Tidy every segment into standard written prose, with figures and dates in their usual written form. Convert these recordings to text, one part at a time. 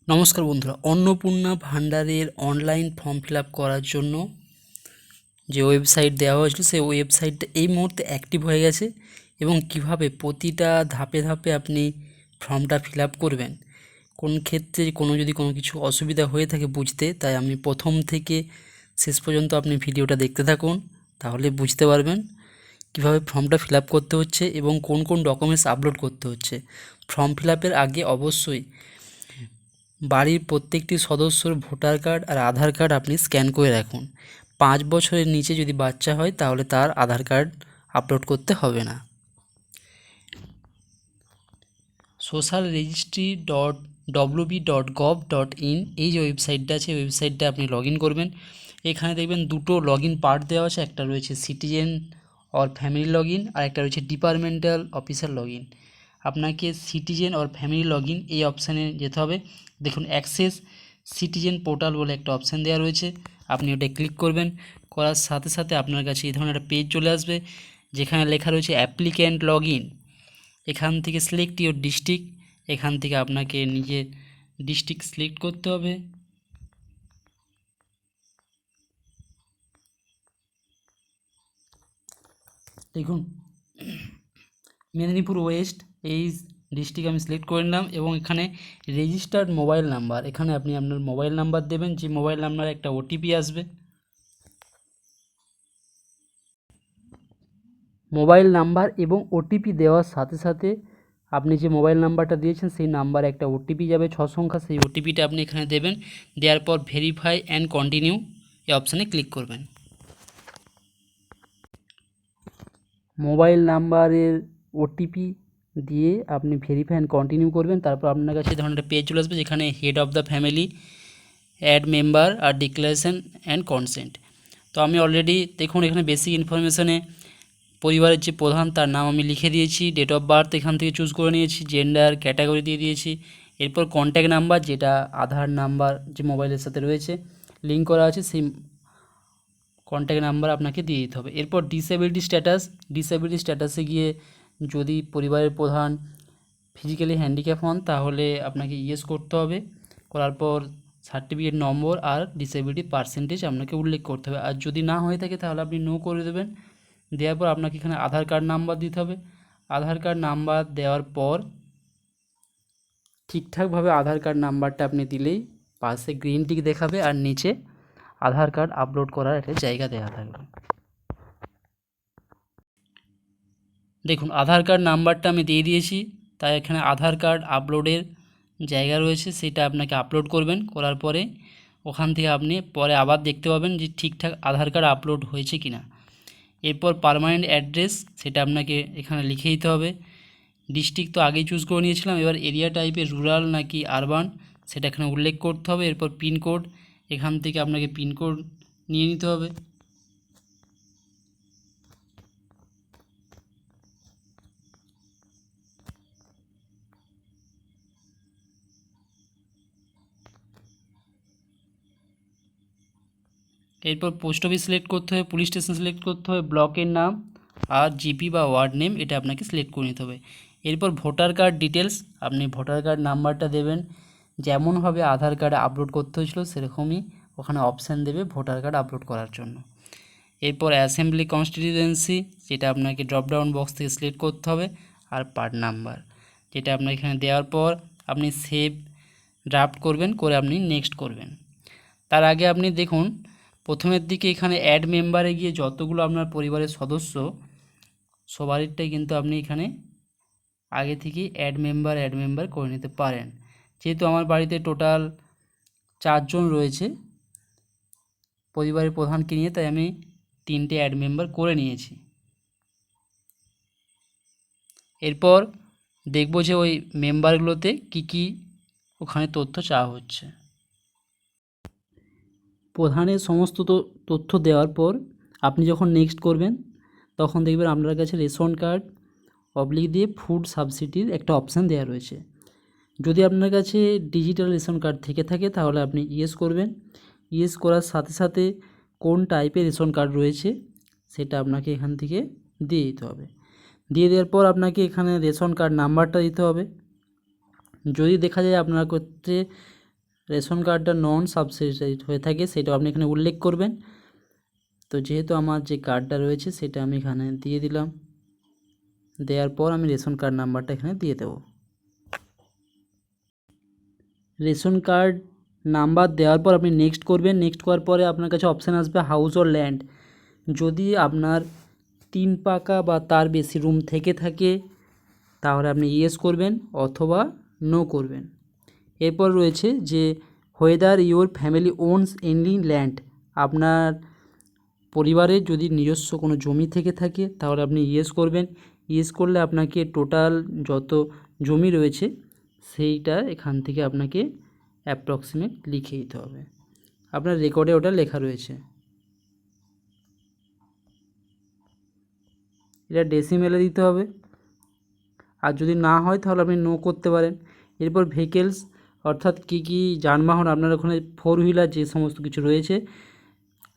নমস্কার বন্ধুরা, অন্নপূর্ণা ভান্ডারের অনলাইন ফর্ম ফিল আপ করার জন্য যে ওয়েবসাইট দেওয়া হয়েছিল সেই ওয়েবসাইটটা এই মুহূর্তে অ্যাক্টিভ হয়ে গেছে এবং কিভাবে প্রতিটা ধাপে ধাপে আপনি ফর্মটা ফিল আপ করবেন, কোন ক্ষেত্রে যদি কোনো কিছু অসুবিধা হয়ে থাকে বুঝতে, তাই আমি প্রথম থেকে শেষ পর্যন্ত আপনি ভিডিওটা দেখতে থাকুন, তাহলে বুঝতে পারবেন কীভাবে ফর্মটা ফিল আপ করতে হচ্ছে এবং কোন কোন ডকুমেন্টস আপলোড করতে হচ্ছে। ফর্ম ফিল আপের আগে অবশ্যই বাড়ির প্রত্যেকটি সদস্যর ভোটার কার্ড আর আধার কার্ড আপনি স্ক্যান করে রাখুন। 5 বছরের নিচে যদি বাচ্চা হয় তাহলে তার আধার কার্ড আপলোড করতে হবে না। social registry.wb.gov.in এই যে ওয়েবসাইটটা আছে, ওয়েবসাইটটা আপনি লগ ইন করবেন। এখানে দেখবেন দুটো লগ ইন পার্ট দেওয়া আছে, একটা রয়েছে citizen or family log in আর একটা রয়েছে ডিপার্টমেন্টাল অফিসার লগ ইন। আপনাকে citizen or family log in এই অপশানে যেতে হবে। দেখুন অ্যাক্সেস সিটিজেন পোর্টাল বলে একটা অপশান দেওয়া রয়েছে, আপনি ওটা ক্লিক করবেন। করার সাথে সাথে আপনার কাছে এই ধরনের একটা পেজ চলে আসবে যেখানে লেখা রয়েছে অ্যাপ্লিক্যান্ট লগ ইন। এখান থেকে সিলেক্ট ইউর ডিস্ট্রিক্ট, এখান থেকে আপনাকে নিজের ডিস্ট্রিক্ট সিলেক্ট করতে হবে। দেখুন মেদিনীপুর ওয়েস্ট এই ডিস্ট্রিক্ট আমি সিলেক্ট করে নিলাম এবং এখানে রেজিস্টার্ড মোবাইল নাম্বার, এখানে আপনি আপনার মোবাইল নাম্বার দেবেন, যে মোবাইল নাম্বারে একটা ওটিপি আসবে। মোবাইল নাম্বার এবং ওটিপি দেওয়ার সাথে সাথে আপনি যে মোবাইল নাম্বারটা দিয়েছেন সেই নাম্বারে একটা ওটিপি যাবে 6 সংখ্যা, সেই ওটিপিটা আপনি এখানে দেবেন। দেওয়ার পর ভেরিফাই অ্যান্ড কন্টিনিউ এই অপশানে ক্লিক করবেন। মোবাইল নাম্বারের ওটিপি দিয়ে আপনি ভেরিফাই অ্যান্ড কন্টিনিউ করবেন। তারপর আপনার কাছে এই ধরনের একটা পেজ চলে আসবে যেখানে head of the family, add member আর ডিক্লারেশন অ্যান্ড কনসেন্ট। তো আমি অলরেডি দেখুন এখানে বেসিক ইনফরমেশনে পরিবারের যে প্রধান তার নাম আমি লিখে দিয়েছি, ডেট অফ বার্থ এখান থেকে চুজ করে নিয়েছি, জেন্ডার ক্যাটাগরি দিয়ে দিয়েছি। এরপর কন্ট্যাক্ট নাম্বার, যেটা আধার নাম্বার যে মোবাইলের সাথে রয়েছে লিঙ্ক করা আছে, সেই কন্ট্যাক্ট নাম্বার আপনাকে দিয়ে দিতে হবে। এরপর ডিসেবিলিটি স্ট্যাটাসে গিয়ে যদি পরিবারের প্রধান ফিজিক্যালি হ্যান্ডিক্যাপ হন তাহলে আপনাকে ইয়েস করতে হবে। করার পর সার্টিফিকেট নম্বর আর ডিসেবিলিটি পার্সেন্টেজ আপনাকে উল্লেখ করতে হবে, আর যদি না হয়ে থাকে তাহলে আপনি নো করে দেবেন। দেওয়ার পর আপনাকে এখানে আধার কার্ড নাম্বার দিতে হবে। আধার কার্ড নাম্বার দেওয়ার পর ঠিকঠাকভাবে আধার কার্ড নাম্বারটা আপনি দিলেই পাশে গ্রিন টিক দেখাবে আর নিচে আধার কার্ড আপলোড করার একটা জায়গা দেওয়া থাকবে। দেখুন আধার কার্ড নাম্বারটা আমি দিয়ে দিয়েছি, তাই এখানে আধার কার্ড আপলোডের জায়গা রয়েছে, সেটা আপনাকে আপলোড করবেন। করার পরে ওখান থেকে আপনি পরে আবার দেখতে পাবেন যে ঠিকঠাক আধার কার্ড আপলোড হয়েছে কি না। এরপর পার্মানেন্ট অ্যাড্রেস, সেটা আপনাকে এখানে লিখে দিতে হবে। ডিস্ট্রিক্ট তো আগেই চুজ করে নিয়েছিলাম, এবার এরিয়া টাইপে রুরাল নাকি আরবান সেটা এখানে উল্লেখ করতে হবে। এরপর পিনকোড, এখান থেকে আপনাকে পিনকোড নিয়ে নিতে হবে। এরপর পোস্ট অফিস সিলেক্ট করতে হবে, পুলিশ স্টেশন সিলেক্ট করতে হবে, ব্লকের নাম আর জিপি বা ওয়ার্ড নেম এটা আপনাকে সিলেক্ট করে নিতে হবে। এরপর ভোটার কার্ড ডিটেলস, আপনি ভোটার কার্ড নাম্বারটা দেবেন, যেমনভাবে আধার কার্ডে আপলোড করতে হয়েছিল সেরকমই ওখানে অপশান দেবে ভোটার কার্ড আপলোড করার জন্য। এরপর অ্যাসেম্বলি কনস্টিটিউয়েন্সি, যেটা আপনাকে ড্রপডাউন বক্স থেকে সিলেক্ট করতে হবে, আর পার্ট নাম্বার, যেটা আপনার এখানে দেওয়ার পর আপনি সেভ ড্রাফট করবেন, করে আপনি নেক্সট করবেন। তার আগে আপনি দেখুন প্রথমের দিকে এখানে অ্যাড মেম্বারে গিয়ে যতগুলো আপনার পরিবারের সদস্য সবারটাই কিন্তু আপনি এখানে আগে থেকে অ্যাড মেম্বার করে নিতে পারেন। যেহেতু আমার বাড়িতে টোটাল 4 জন রয়েছে পরিবারের প্রধানকে নিয়ে, তাই আমি 3টে অ্যাড মেম্বার করে নিয়েছি। এরপর দেখব যে ওই মেম্বারগুলোতে কি ওখানে তথ্য চাওয়া হচ্ছে। প্রধানের সমস্ত তথ্য দেওয়ার পর আপনি যখন নেক্সট করবেন তখন দেখবেন আপনার কাছে রেশন কার্ড অবলিক দিয়ে ফুড সাবসিডির একটা অপশান দেওয়া রয়েছে। যদি আপনার কাছে ডিজিটাল রেশন কার্ড থেকে থাকে তাহলে আপনি ইয়েস করবেন। ইয়েস করার সাথে সাথে কোন টাইপের রেশন কার্ড রয়েছে সেটা আপনাকে এখান থেকে দিয়ে দিতে হবে। দিয়ে দেওয়ার পর আপনাকে এখানে রেশন কার্ড নাম্বারটা দিতে হবে। যদি দেখা যায় আপনার ক্ষেত্রে রেশন কার্ডটা নন সাবসিডাইজড হয়ে থাকে সেটাও আপনি এখানে উল্লেখ করবেন। তো যেহেতু আমার যে কার্ডটা রয়েছে সেটা আমি এখানে দিয়ে দিলাম, দেওয়ার পর আমি রেশন কার্ড নাম্বারটা এখানে দিয়ে দেব। রেশন কার্ড নাম্বার দেওয়ার পর আপনি নেক্সট করবেন। নেক্সট করার পরে আপনার কাছে অপশান আসবে হাউস অর ল্যান্ড। যদি আপনার 3 পাকা বা তার বেশি রুম থেকে থাকে তাহলে আপনি ইয়েস করবেন অথবা নো করবেন। এরপর রয়েছে যে whether your family ওনস any land. আপনার পরিবারের যদি নিজস্ব কোনো জমি থেকে থাকে তাহলে আপনি ইয়েস করবেন। ইয়েস করলে আপনাকে টোটাল যত জমি রয়েছে সেইটা এখান থেকে আপনাকে অ্যাপ্রক্সিমেট লিখে দিতে হবে। আপনার রেকর্ডে ওটা লেখা রয়েছে। এটা ডেসিমেলে দিতে হবে, আর যদি না হয় তাহলে আপনি নো করতে পারেন। এরপর ভেহিকেলস অর্থাৎ কী কী যানবাহন আপনার ওখানে 4 হুইলার যে সমস্ত কিছু রয়েছে,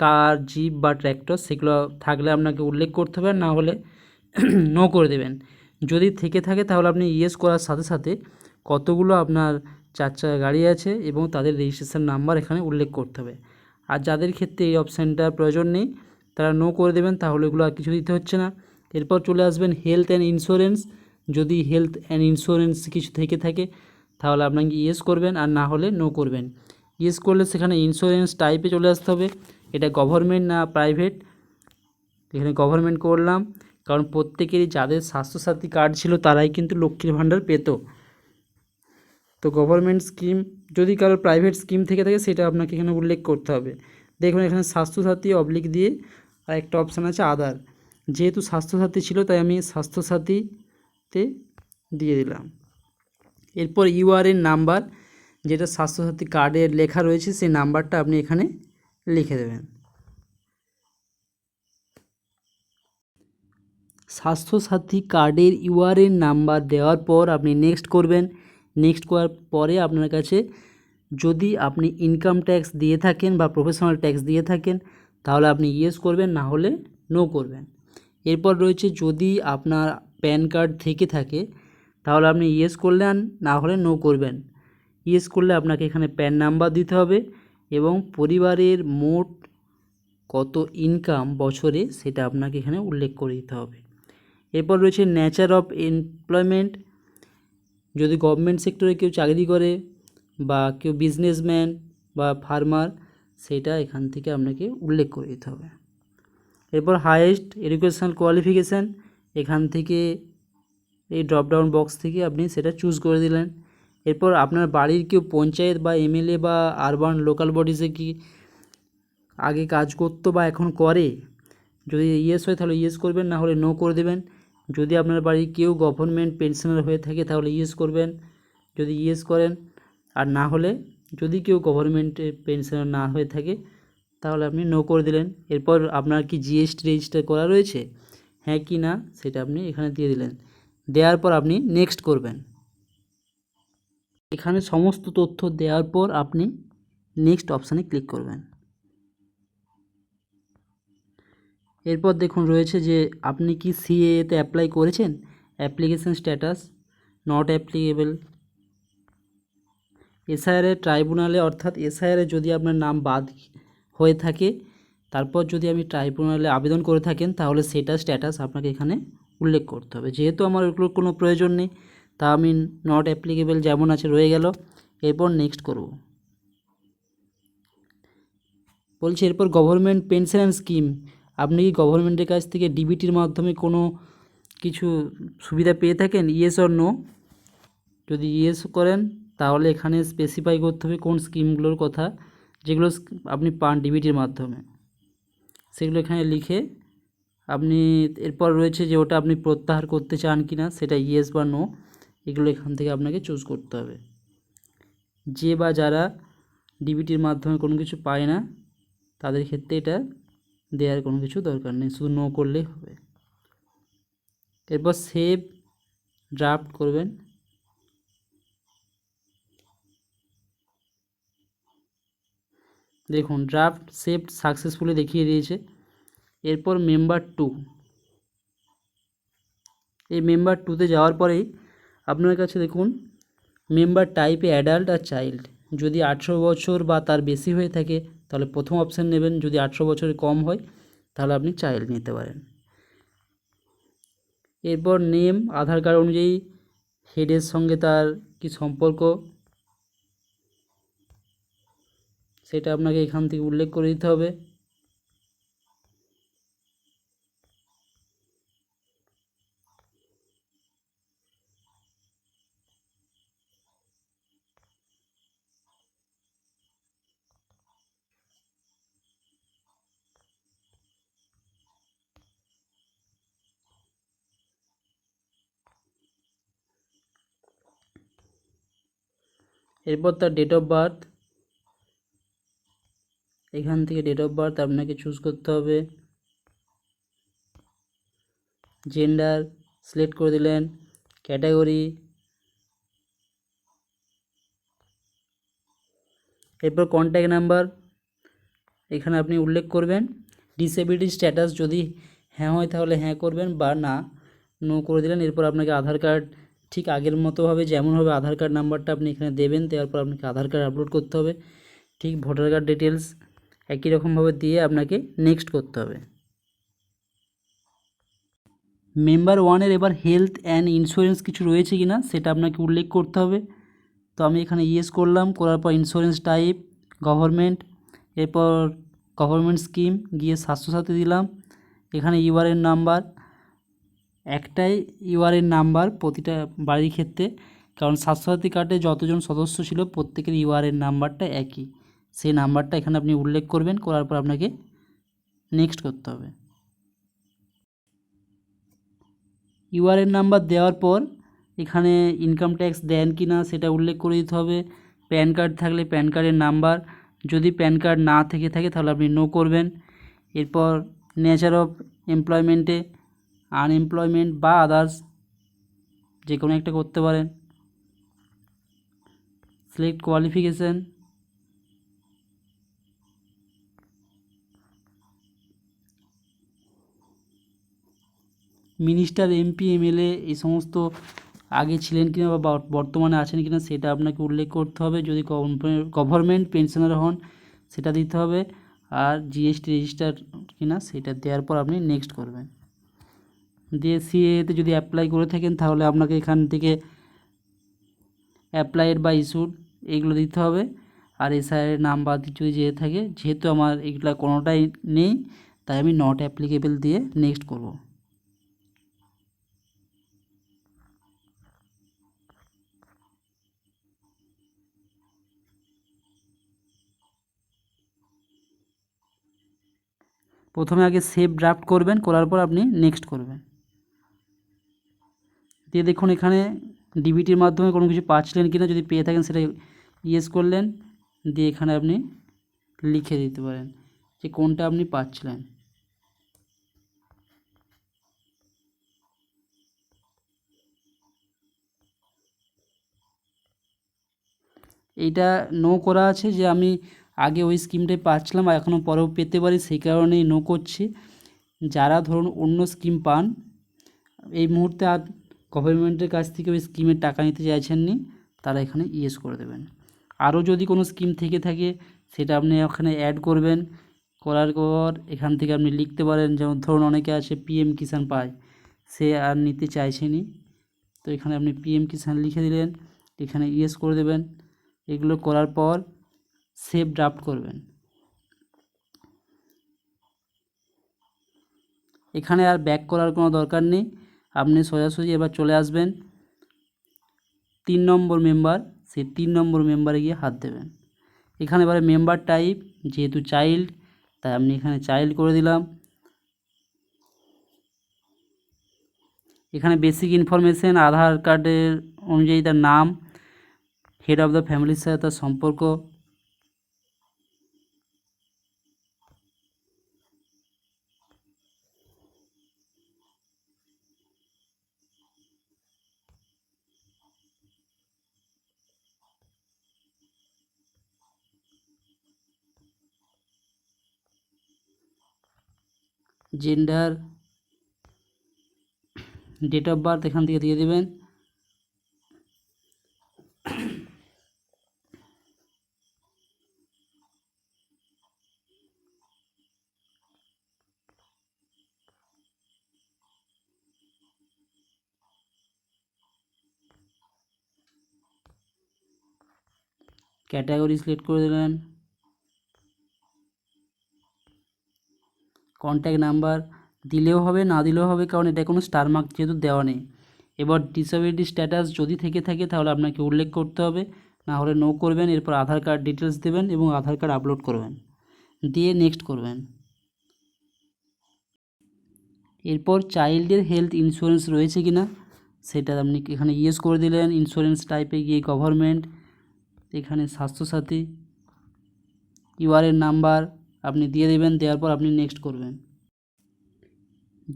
কার, জিপ বা ট্র্যাক্টর, সেগুলো থাকলে আপনাকে উল্লেখ করতে হবে, না হলে নো করে দেবেন। যদি থেকে থাকে তাহলে আপনি ইয়েস করার সাথে সাথে কতগুলো আপনার 4 চাকা গাড়ি আছে এবং তাদের রেজিস্ট্রেশন নাম্বার এখানে উল্লেখ করতে হবে। আর যাদের ক্ষেত্রে এই অপশানটার প্রয়োজন নেই তারা নো করে দেবেন, তাহলে এগুলো আর কিছু দিতে হচ্ছে না। এরপর চলে আসবেন হেলথ অ্যান্ড ইন্স্যুরেন্স। যদি হেলথ অ্যান্ড ইন্স্যুরেন্স কিছু থেকে থাকে তাহলে আপনাকে ইয়েস করবেন, আর না হলে নো করবেন। ইয়েস করলে সেখানে ইন্স্যুরেন্স টাইপে চলে আসতে হবে, এটা গভর্নমেন্ট না প্রাইভেট। এখানে গভর্নমেন্ট করলাম, কারণ প্রত্যেকেরই যাদের স্বাস্থ্যসাথী কার্ড ছিল তারাই কিন্তু লক্ষ্মীর ভাণ্ডার পেত। তো গভর্নমেন্ট স্কিম, যদি কারোর প্রাইভেট স্কিম থেকে থাকে সেটা আপনাকে এখানে উল্লেখ করতে হবে। দেখুন এখানে স্বাস্থ্যসাথী অবলিক দিয়ে আর একটা অপশান আছে আদার। যেহেতু স্বাস্থ্যসাথী ছিল তাই আমি স্বাস্থ্যসাথীতে দিয়ে দিলাম। এরপর ইউআরএন নাম্বার, যেটা স্বাস্থ্যসাথী কার্ডের লেখা রয়েছে সেই নাম্বারটা আপনি এখানে লিখে দেবেন। স্বাস্থ্যসাথী কার্ডের ইউআরএন নাম্বার দেওয়ার পর আপনি নেক্সট করবেন। নেক্সট করার পরে আপনার কাছে যদি আপনি ইনকাম ট্যাক্স দিয়ে থাকেন বা প্রফেশনাল ট্যাক্স দিয়ে থাকেন তাহলে আপনি ইয়েস করবেন, না হলে নো করবেন। এরপর রয়েছে যদি আপনার প্যান কার্ড থেকে থাকে তাহলে আপনি ইয়েস করলেন, না হলে নো করবেন। ইয়েস করলে আপনাকে এখানে প্যান নাম্বার দিতে হবে এবং পরিবারের মোট কত ইনকাম বছরে সেটা আপনাকে এখানে উল্লেখ করে দিতে হবে। এরপর রয়েছে নেচার অফ এমপ্লয়মেন্ট। যদি গভর্নমেন্ট সেক্টরে কেউ চাকরি করে বা কেউ বিজনেসম্যান বা ফার্মার, সেটা এখান থেকে আপনাকে উল্লেখ করে দিতে হবে। এরপর হাইয়েস্ট এডুকেশনাল কোয়ালিফিকেশান, এখান থেকে এই ড্রপডাউন বক্স থেকে আপনি সেটা চুজ করে দিলেন। এরপর আপনার বাড়ির কেউ পঞ্চায়েত বা এমএলএ বা আরবান লোকাল বডিজে কি আগে কাজ করতো বা এখন করে, যদি ইয়েস হয় তাহলে ইয়েস করবেন, না হলে নো করে দেবেন। যদি আপনার বাড়ির কেউ গভর্নমেন্ট পেনশনার হয়ে থাকে তাহলে ইয়েস করবেন যদি ইয়েস করেন, আর না হলে যদি কেউ গভর্নমেন্টের পেনশনার না হয়ে থাকে তাহলে আপনি নো করে দিলেন। এরপর আপনার কি জিএসটি রেজিস্টার করা রয়েছে, হ্যাঁ কি না সেটা আপনি এখানে দিয়ে দিলেন। দেওয়ার পর আপনি নেক্সট করবেন। এখানে সমস্ত তথ্য দেওয়ার পর আপনি নেক্সট অপশানে ক্লিক করবেন। এরপর দেখুন রয়েছে যে আপনি কি সিএএতে অ্যাপ্লাই করেছেন, application status not applicable. SIR ট্রাইব্যুনালে, অর্থাৎ এসআইআরে যদি আপনার নাম বাদ হয়ে থাকে তারপর যদি আপনি ট্রাইব্যুনালে আবেদন করে থাকেন তাহলে সেটা স্ট্যাটাস আপনাকে এখানে উল্লেখ করতে হবে। যেহেতু আমার ওগুলোর কোনো প্রয়োজন নেই তা আমি নট অ্যাপ্লিকেবল যেমন আছে রয়ে গেল। এরপর নেক্সট করব। বলছি এরপর গভর্নমেন্ট পেনশন স্কিম, আপনি কি গভর্নমেন্টের কাছ থেকে ডিবিটির মাধ্যমে কোনো কিছু সুবিধা পেয়ে থাকেন, ইয়েস অর নো। যদি ইয়েস করেন তাহলে এখানে স্পেসিফাই করতে হবে কোন স্কিমগুলোর কথা, যেগুলো আপনি পান ডিবিটির মাধ্যমে, সেগুলো এখানে লিখে আপনি, এরপর রয়েছে যে ওটা আপনি প্রত্যাহার করতে চান কি না সেটা ইয়েস বা নো, এগুলো এখান থেকে আপনাকে চুজ করতে হবে। যে বা যারা ডিবিটির মাধ্যমে কোনো কিছু পায় না তাদের ক্ষেত্রে এটা দেওয়ার কোনো কিছু দরকার নেই, শুধু নো করলেই হবে। এরপর সেভ ড্রাফট করবেন। দেখুন ড্রাফট সেভ সাকসেসফুলি দেখিয়ে দিয়েছে। এরপর মেম্বার 2, এই মেম্বার 2তে যাওয়ার পরেই আপনার কাছে দেখুন মেম্বার টাইপে অ্যাডাল্ট আর চাইল্ড, যদি 18 বছর বা তার বেশি হয়ে থাকে তাহলে প্রথম অপশান নেবেন, যদি 18 বছরের কম হয় তাহলে আপনি চাইল্ড নিতে পারেন। এরপর নেম, আধার কার্ড অনুযায়ী হেডের সঙ্গে তার কি সম্পর্ক সেটা আপনাকে এখান থেকে উল্লেখ করে দিতে হবে। এরপর তার ডেট অফ বার্থ, এখান থেকে ডেট অফ বার্থ আপনাকে চুজ করতে হবে। জেন্ডার সিলেক্ট করে দিলেন, ক্যাটাগরি, এরপর কন্ট্যাক্ট নাম্বার এখানে আপনি উল্লেখ করবেন। ডিসেবিলিটি স্ট্যাটাস যদি হ্যাঁ হয় তাহলে হ্যাঁ করবেন, বা না নো করে দিলেন। এরপর আপনাকে আধার কার্ড ঠিক আগের মতোভাবে যেমনভাবে আধার কার্ড নাম্বারটা আপনি এখানে দেবেন, দেওয়ার পর আপনাকে আধার কার্ড আপলোড করতে হবে। ঠিক ভোটার কার্ড ডিটেলস একই রকমভাবে দিয়ে আপনাকে নেক্সট করতে হবে। মেম্বার ওয়ানের এবার হেলথ অ্যান্ড ইন্স্যুরেন্স কিছু রয়েছে কি না সেটা আপনাকে উল্লেখ করতে হবে। তো আমি এখানে ইয়েস করলাম, করার পর ইন্স্যুরেন্স টাইপ গভর্নমেন্ট, এরপর গভর্নমেন্ট স্কিম গিয়ে স্বাস্থ্যসাথী দিলাম। এখানে ইউআরএন নাম্বার, একটাই ইউআরএন নাম্বার প্রতিটা বাড়ির ক্ষেত্রে, কারণ স্বাস্থ্যসাথী কার্ডে যতজন সদস্য ছিল প্রত্যেকের ইউআরএন নাম্বারটা একই, সেই নাম্বারটা এখানে আপনি উল্লেখ করবেন। করার পর আপনাকে নেক্সট করতে হবে। ইউআরএন নাম্বার দেওয়ার পর এখানে ইনকাম ট্যাক্স দেন কি না সেটা উল্লেখ করে দিতে হবে। প্যান কার্ড থাকলে প্যান কার্ডের নাম্বার, যদি প্যান কার্ড না থেকে থাকে তাহলে আপনি নো করবেন। এরপর নেচার অফ এমপ্লয়মেন্টে আনএমপ্লয়মেন্ট বা আদার্স যে কোনো একটা করতে পারেন। Select qualification, minister, MP, MLA এই সমস্ত আগে ছিলেন কিনা বা বর্তমানে আছেন কিনা সেটা আপনাকে উল্লেখ করতে হবে। যদি গভর্নমেন্ট পেনশনার হন সেটা দিতে হবে, আর জিএসটি রেজিস্টার কিনা সেটা দেওয়ার পর আপনি নেক্সট করবেন। দিয়ে সিএতে যদি অ্যাপ্লাই করে থাকেন তাহলে আপনাকে এখান থেকে অ্যাপ্লাইড বা ইস্যুড এইগুলো দিতে হবে। আর এসআইয়ের নাম বাদ যদি যেয়ে থাকে, যেহেতু আমার এগুলো কোনোটাই নেই তাই আমি নট অ্যাপ্লিকেবল দিয়ে নেক্সট করব। প্রথমে আগে সেভ ড্রাফট করবেন, করার পর আপনি নেক্সট করবেন। দিয়ে দেখুন এখানে ডিবিটির মাধ্যমে কোনো কিছু পাচ্ছিলেন কিনা, যদি পেয়ে থাকেন সেটা ইয়েস করলেন, দিয়ে এখানে আপনি লিখে দিতে পারেন যে কোনটা আপনি পাচ্ছিলেন। এইটা নো করা আছে যে আমি আগে ওই স্কিমটাই পাচ্ছিলাম আর এখনও পরেও পেতে পারি, সেই কারণেই নো করছি। যারা ধরুন অন্য স্কিম পান, এই মুহূর্তে আর গভর্নমেন্টের কাছ থেকে ওই স্কিমের টাকা নিতে চাইছেননি, তারা এখানে ইয়েস করে দেবেন। আরও যদি কোনো স্কিম থেকে থাকে সেটা আপনি ওখানে অ্যাড করবেন। করার পর এখান থেকে আপনি লিখতে পারেন, যেমন ধরুন অনেকে আছে পিএম কিষাণ পায়, সে আর নিতে চাইছেনি, তো এখানে আপনি পিএম কিষাণ লিখে দিলেন, এখানে ইয়েস করে দেবেন। এগুলো করার পর সেভ ড্রাফট করবেন। এখানে আর ব্যাক করার কোনো দরকার নেই, আপনি সোজাসুজি এবার চলে আসবেন 3 নম্বর মেম্বার, সেই 3 নম্বর মেম্বারে গিয়ে হাত দেবেন। এখানে এবারে মেম্বার টাইপ যেহেতু চাইল্ড তাই আপনি এখানে চাইল্ড করে দিলাম। এখানে বেসিক ইনফরমেশন, আধার কার্ডের অনুযায়ী তার নাম, হেড অফ দ্য ফ্যামিলির সাথে তার সম্পর্ক, জেন্ডার, ডেট অফ বার্থ এখান থেকে দিয়ে দেবেন। ক্যাটাগরি সিলেক্ট করে দিলেন, কন্ট্যাক্ট নাম্বার দিলেও হবে না দিলেও হবে, কারণ এটা কোনো স্টার মার্ক যেহেতু দেওয়া নেই। এবার ডিসেবিলিটি স্ট্যাটাস যদি থেকে থাকে তাহলে আপনাকে উল্লেখ করতে হবে, না হলে নো করবেন। এরপর আধার কার্ড ডিটেলস দেবেন এবং আধার কার্ড আপলোড করবেন, দিয়ে নেক্সট করবেন। এরপর চাইল্ডের হেলথ ইন্স্যুরেন্স রয়েছে কি না সেটা আপনি এখানে ইয়েস করে দিলেন। ইন্স্যুরেন্স টাইপে গিয়ে গভর্নমেন্ট, এখানে স্বাস্থ্যসাথী, ইউআরএন নাম্বার আপনি দিয়ে দেবেন, দেওয়ার পর আপনি নেক্সট করবেন।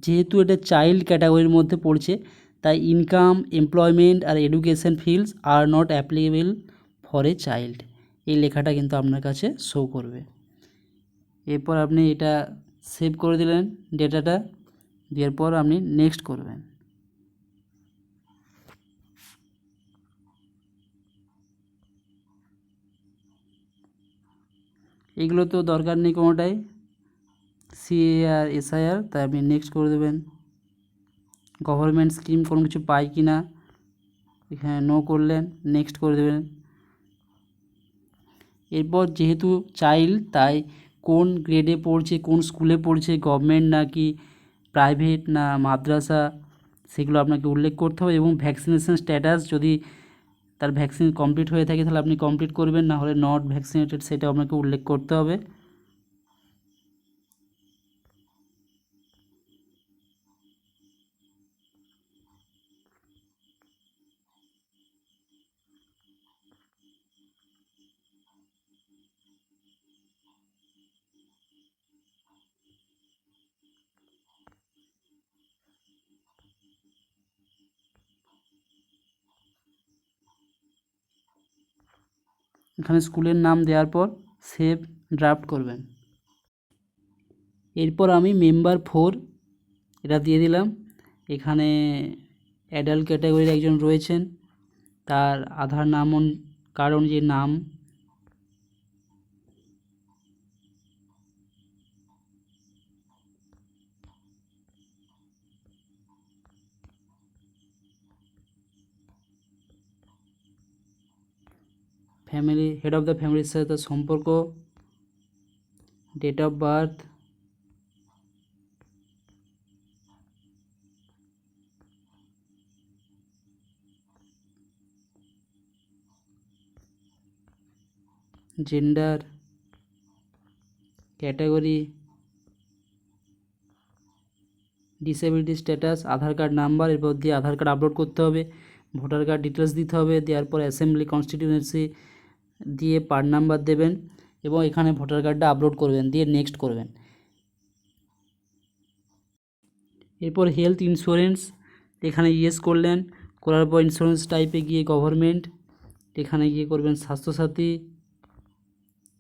যেহেতু এটা চাইল্ড ক্যাটাগরির মধ্যে পড়ছে তাই ইনকাম, এমপ্লয়মেন্ট আর education fields are not applicable for a child, এই লেখাটা কিন্তু আপনার কাছে শো করবে। এরপর আপনি এটা সেভ করে দিলেন ডেটাটা, দেওয়ার পর আপনি নেক্সট করবেন। এগুলো তো দরকার নেই কোনোটাই, সিএআর এসআইআর, তাই আপনি নেক্সট করে দেবেন। গভর্নমেন্ট স্কিম কোনো কিছু পাই কি না এখানে নো করলেন, নেক্সট করে দেবেন। এরপর যেহেতু চাইল্ড তাই কোন গ্রেডে পড়ছে, কোন স্কুলে পড়ছে, গভর্নমেন্ট নাকি প্রাইভেট না মাদ্রাসা, সেগুলো আপনাকে উল্লেখ করতে হবে। এবং ভ্যাকসিনেশন স্ট্যাটাস যদি তার ভ্যাকসিন কমপ্লিট হয়ে থাকে তাহলে আপনি কমপ্লিট করবেন, না হলে নট ভ্যাকসিনেটেড সেটা আপনাকে উল্লেখ করতে হবে। এখানে স্কুলের নাম দেওয়ার পর সেভ ড্রাফট করবেন। এরপর আমি মেম্বার 4 এটা দিয়ে দিলাম। এখানে অ্যাডাল্ট ক্যাটাগরির একজন রয়েছেন, তার আধার নাম কার্ড অনুযায়ী নাম, ফ্যামিলি, হেড অফ দ্য ফ্যামিলির সাথে তার সম্পর্ক, date of birth, gender, category, disability status, Aadhaar card number, এরপর দিয়ে আধার কার্ড আপলোড করতে হবে, ভোটার কার্ড ডিটেলস দিতে হবে, দেওয়ার পর অ্যাসেম্বলি কনস্টিটিউয়েন্সি দিয়ে পার্ট নাম্বার দেবেন এবং এখানে ভোটার কার্ডটা আপলোড করবেন, দিয়ে নেক্সট করবেন। এরপর হেলথ ইন্স্যুরেন্স এখানে ইয়েস করলেন, করার পর ইন্স্যুরেন্স টাইপে গিয়ে গভর্নমেন্ট, এখানে গিয়ে করবেন স্বাস্থ্যসাথী,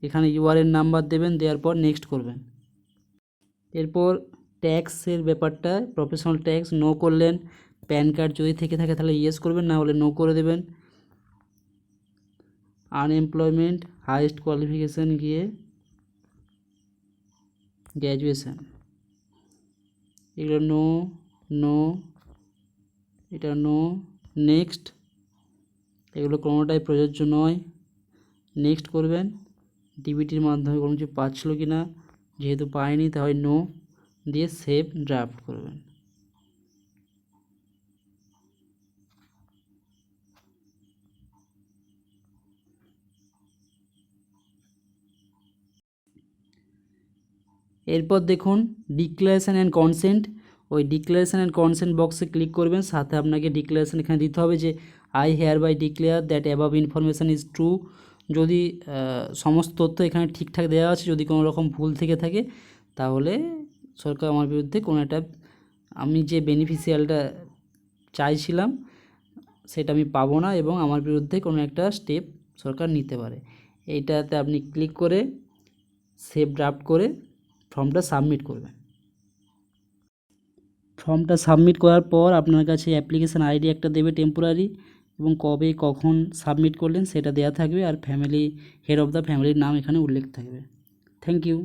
এখানে ইউআরএন নাম্বার দেবেন, দেওয়ার পর নেক্সট করবেন। এরপর ট্যাক্সের ব্যাপারটা প্রফেশনাল ট্যাক্স নো করলেন, প্যান কার্ড যদি থেকে থাকে তাহলে ইয়েস করবেন, না হলে নো করে দেবেন। আনএমপ্লয়মেন্ট হাইয়েস্ট কোয়ালিফিকেশান গিয়ে গ্র্যাজুয়েশান, এগুলো নো, নো, এটা নো, নেক্সট, এগুলো কোনোটাই প্রযোজ্য নয়, নেক্সট করবেন। ডিবিটির মাধ্যমে কোনো কিছু পাচ্ছিল কি না, যেহেতু পায়নি তাহলে নো, দিয়ে সেভ ড্রাফট করবেন। এরপর দেখুন ডিক্লারেশান অ্যান্ড কনসেন্ট, ওই ডিক্লারেশান অ্যান্ড কনসেন্ট বক্সে ক্লিক করবেন, সাথে আপনাকে ডিক্লারেশান এখানে দিতে হবে যে I hereby declare that above information is true. যদি সমস্ত তথ্য এখানে ঠিকঠাক দেওয়া আছে, যদি কোনো রকম ভুল থেকে থাকে তাহলে সরকার আমার বিরুদ্ধে কোনো একটা, আমি যে বেনিফিশিয়ালটা চাইছিলাম সেটা আমি পাবো না এবং আমার বিরুদ্ধে কোনো একটা স্টেপ সরকার নিতে পারে। এইটাতে আপনি ক্লিক করে সেভ ড্রাফট করে ফর্মটা সাবমিট করবেন। ফর্মটা সাবমিট করার পর আপনার কাছে অ্যাপ্লিকেশান আইডি একটা দেবে টেম্পোরারি, এবং কবে কখন সাবমিট করলেন সেটা দেওয়া থাকবে, আর ফ্যামিলি, হেড অফ দ্য ফ্যামিলির নাম এখানে উল্লেখ থাকবে। Thank you.